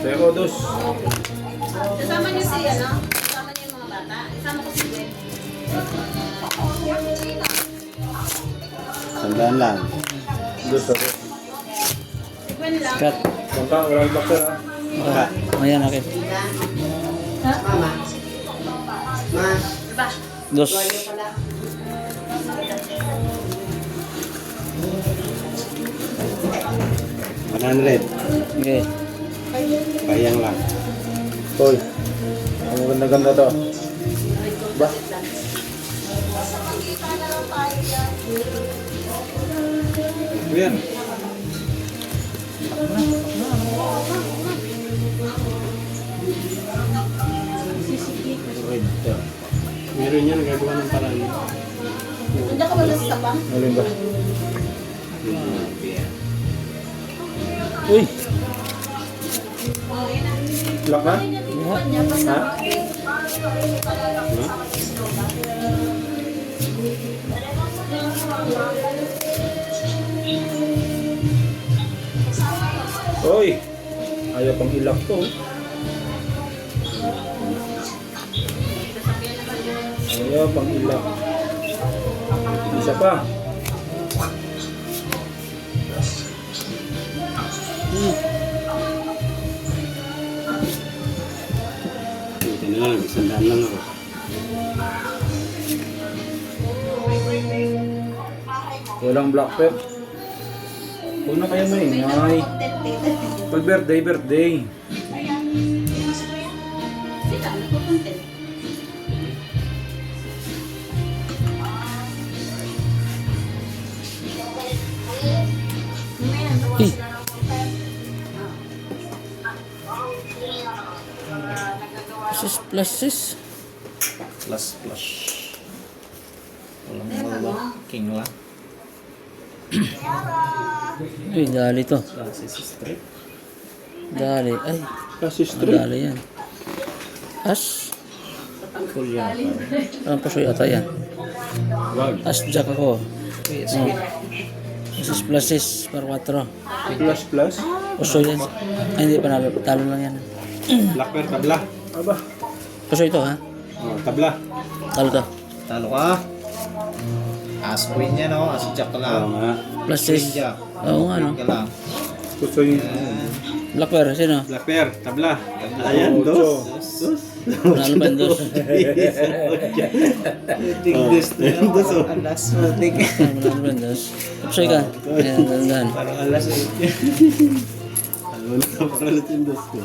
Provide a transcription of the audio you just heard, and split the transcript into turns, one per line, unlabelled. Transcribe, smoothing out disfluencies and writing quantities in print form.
Pero dos.
Kasama niyo si ano? Kasama niyo yung mga bata? Kasama ko si Gwen.
Sandaan lang.
Dos ako.
Si Gwen lang.
Cut.
Bangka, walang bakter ha.
Baka.
Ayan akin.
Mama. Ma. Diba?
Dos.
$100.
Okay.
Bayang lang.
Hoy. Ang ganda-ganda to. Ba?
Yan. Meron yan, nagagawa ng paraan.
Nandiyan ka ba sa sapa?
Alin ba?
Uy.
Lock na? Ha? Hoy! Ayaw pang ilak to. Ayaw pang ilak. Isa pa.
Ito na lang, sandaan lang ako.
Walang black pep. Huwag na kayo maingay. Pag birthday.
Sila, nagpupuntin.
Eh. Sis plus sis.
Plus. Walang king lang.
Uy, dali to.
Plus straight.
Dali. Ay,
Kasi straight.
dali yan. As.
Full yan.
Ang pasoy ata yan.
Wag.
As jack ako. Sis plus sis par 4.
Plus.
Pasoy yan. Ay, hindi panalo. Talo lang yan.
Black pair, tabla.
Aba.
Pasoy ito ha.
Oh, tabla.
Talo to.
Talo ka. As queen yan o, as jack ka
Oo
lang.
nga.
Plus
Queen
sis.
jack.
Oo nga no.
Queen ka lang.
Gusto yung...
Black pair. Sino?
Black pair, tabla. Ayan, dos.
Panalo ba yung dos?
Tigdes na yun. Alas mo, tig.
Panalo ba yung dos? Pasoy ka. Ayan, dandan.
Parang alas 8.
Ano na, parang yung dos ko.